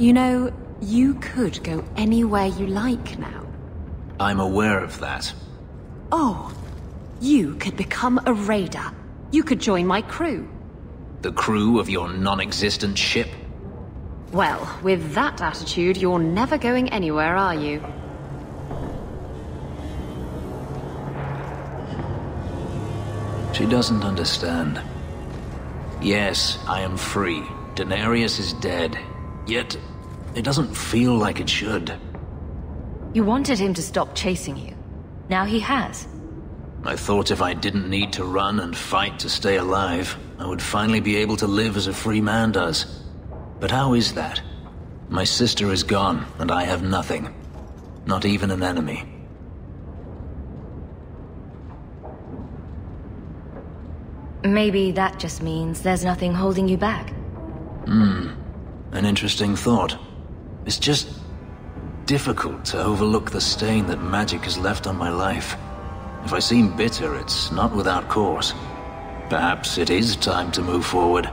You know, you could go anywhere you like now. I'm aware of that. Oh, you could become a raider. You could join my crew. The crew of your non-existent ship? Well, with that attitude, you're never going anywhere, are you? She doesn't understand. Yes, I am free. Daenerys is dead. Yet, it doesn't feel like it should. You wanted him to stop chasing you. Now he has. I thought if I didn't need to run and fight to stay alive, I would finally be able to live as a free man does. But how is that? My sister is gone, and I have nothing. Not even an enemy. Maybe that just means there's nothing holding you back. An interesting thought. It's just difficult to overlook the stain that magic has left on my life. If I seem bitter, it's not without cause. Perhaps it is time to move forward.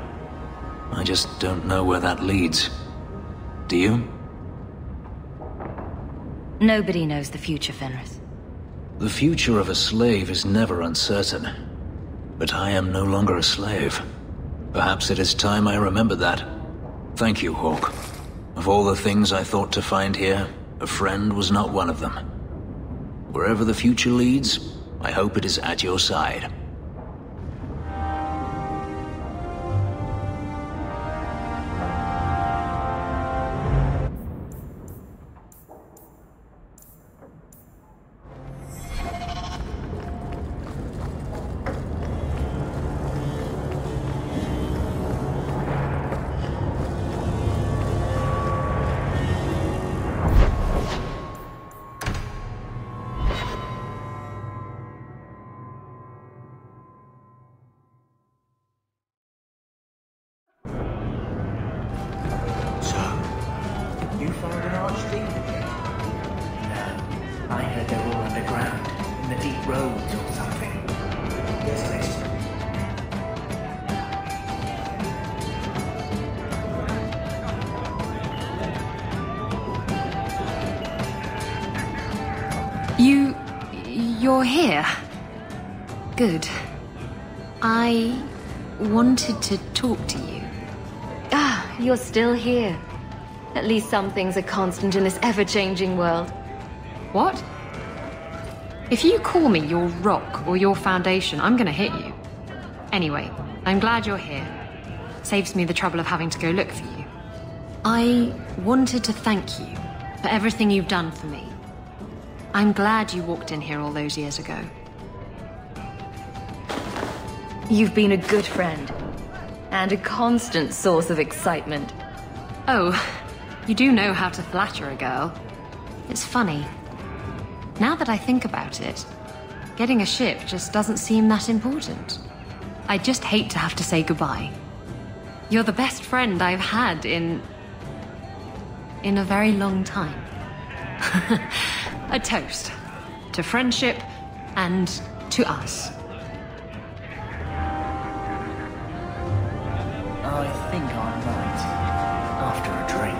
I just don't know where that leads. Do you? Nobody knows the future, Fenris. The future of a slave is never uncertain. But I am no longer a slave. Perhaps it is time I remember that. Thank you, Hawk. Of all the things I thought to find here, a friend was not one of them. Wherever the future leads, I hope it is at your side. You're here. Good. I wanted to talk to you. Ah, you're still here. At least some things are constant in this ever-changing world. What? If you call me your rock or your foundation, I'm gonna hit you. Anyway, I'm glad you're here. Saves me the trouble of having to go look for you. I wanted to thank you for everything you've done for me. I'm glad you walked in here all those years ago. You've been a good friend, and a constant source of excitement. Oh, you do know how to flatter a girl. It's funny. Now that I think about it, getting a ship just doesn't seem that important. I just hate to have to say goodbye. You're the best friend I've had in a very long time. A toast to friendship and to us. I think I'm right. After a drink.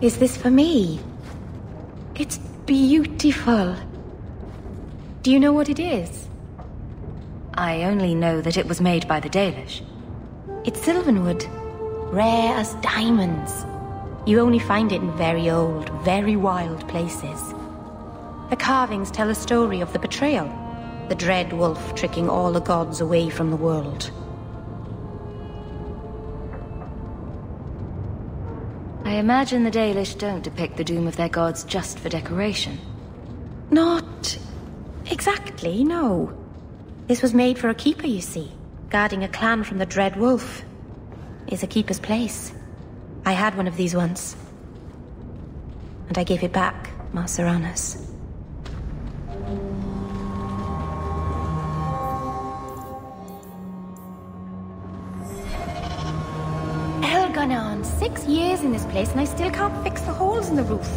Is this for me? It's beautiful. Do you know what it is? I only know that it was made by the Dalish. It's sylvanwood, rare as diamonds. You only find it in very old, very wild places. The carvings tell a story of the betrayal, the dread wolf tricking all the gods away from the world. I imagine the Dalish don't depict the doom of their gods just for decoration. Not exactly, no. This was made for a keeper, you see. Guarding a clan from the Dread Wolf is a keeper's place. I had one of these once. And I gave it back, Mar Serranus. 6 years in this place and I still can't fix the holes in the roof.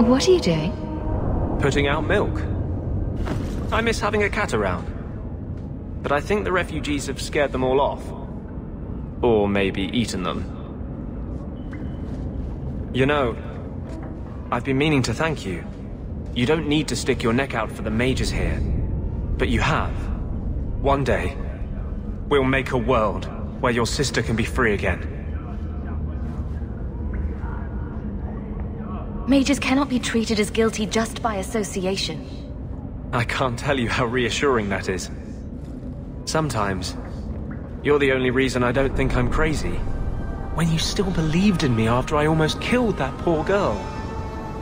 What are you doing? Putting out milk. I miss having a cat around. But I think the refugees have scared them all off. Or maybe eaten them. You know, I've been meaning to thank you. You don't need to stick your neck out for the mages here. But you have. One day, we'll make a world where your sister can be free again. Mages cannot be treated as guilty just by association. I can't tell you how reassuring that is. Sometimes, you're the only reason I don't think I'm crazy. When you still believed in me after I almost killed that poor girl,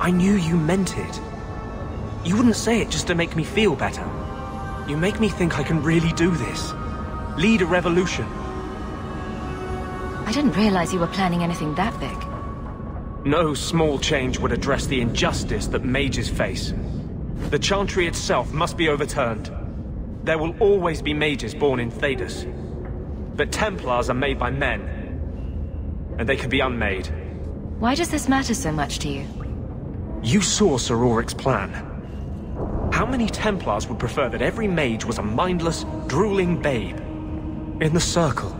I knew you meant it. You wouldn't say it just to make me feel better. You make me think I can really do this. Lead a revolution. I didn't realize you were planning anything that big. No small change would address the injustice that mages face. The Chantry itself must be overturned. There will always be mages born in Thedas. But Templars are made by men. And they can be unmade. Why does this matter so much to you? You saw Sir Ulrich's plan. How many Templars would prefer that every mage was a mindless, drooling babe? In the Circle,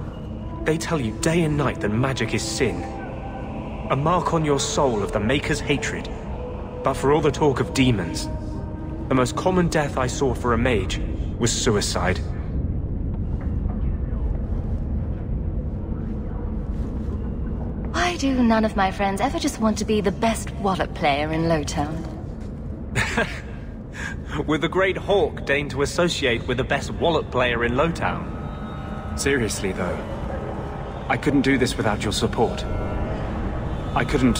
they tell you day and night that magic is sin. A mark on your soul of the Maker's hatred. But for all the talk of demons, the most common death I saw for a mage was suicide. Why do none of my friends ever just want to be the best wallet player in Lowtown? With the great Hawk deigned to associate with the best wallet player in Lowtown. Seriously though, I couldn't do this without your support. I couldn't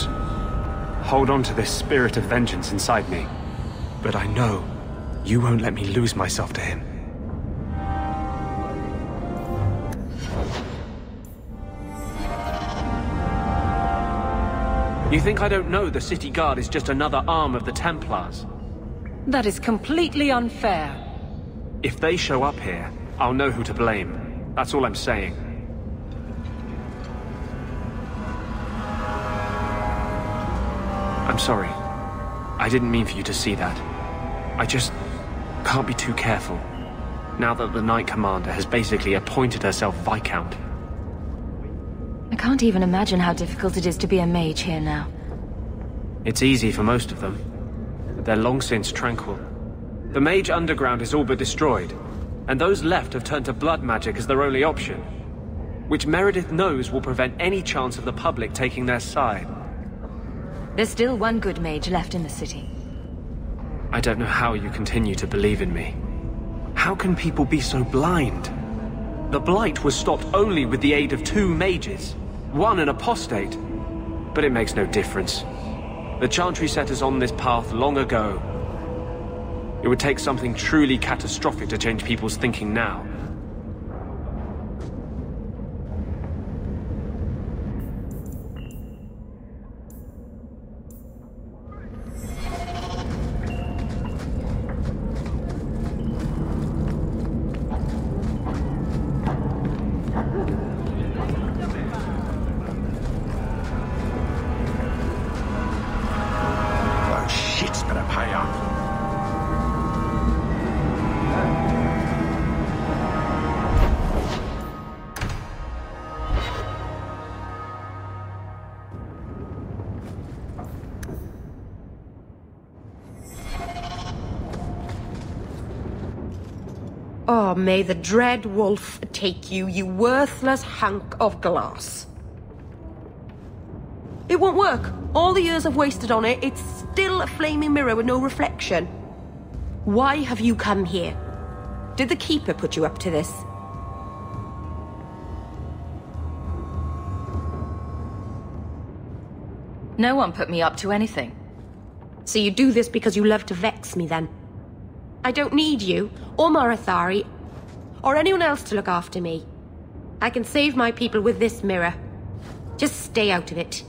hold on to this spirit of vengeance inside me. But I know you won't let me lose myself to him. You think I don't know the City Guard is just another arm of the Templars? That is completely unfair. If they show up here, I'll know who to blame. That's all I'm saying. I'm sorry. I didn't mean for you to see that. I just can't be too careful, now that the Knight Commander has basically appointed herself Viscount. I can't even imagine how difficult it is to be a mage here now. It's easy for most of them, but they're long since tranquil. The Mage Underground is all but destroyed, and those left have turned to blood magic as their only option, which Meredith knows will prevent any chance of the public taking their side. There's still one good mage left in the city. I don't know how you continue to believe in me. How can people be so blind? The Blight was stopped only with the aid of 2 mages, one an apostate. But it makes no difference. The Chantry set us on this path long ago. It would take something truly catastrophic to change people's thinking now. Oh, may the Dread Wolf take you, you worthless hunk of glass. It won't work. All the years I've wasted on it, it's still a flaming mirror with no reflection. Why have you come here? Did the Keeper put you up to this? No one put me up to anything. So you do this because you love to vex me, then? I don't need you, or Marathari, or anyone else to look after me. I can save my people with this mirror. Just stay out of it.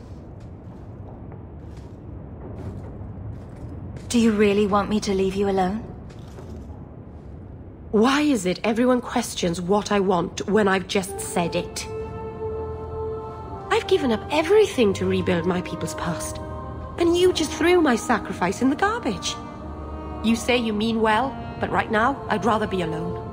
Do you really want me to leave you alone? Why is it everyone questions what I want when I've just said it? I've given up everything to rebuild my people's past. And you just threw my sacrifice in the garbage. You say you mean well, but right now, I'd rather be alone.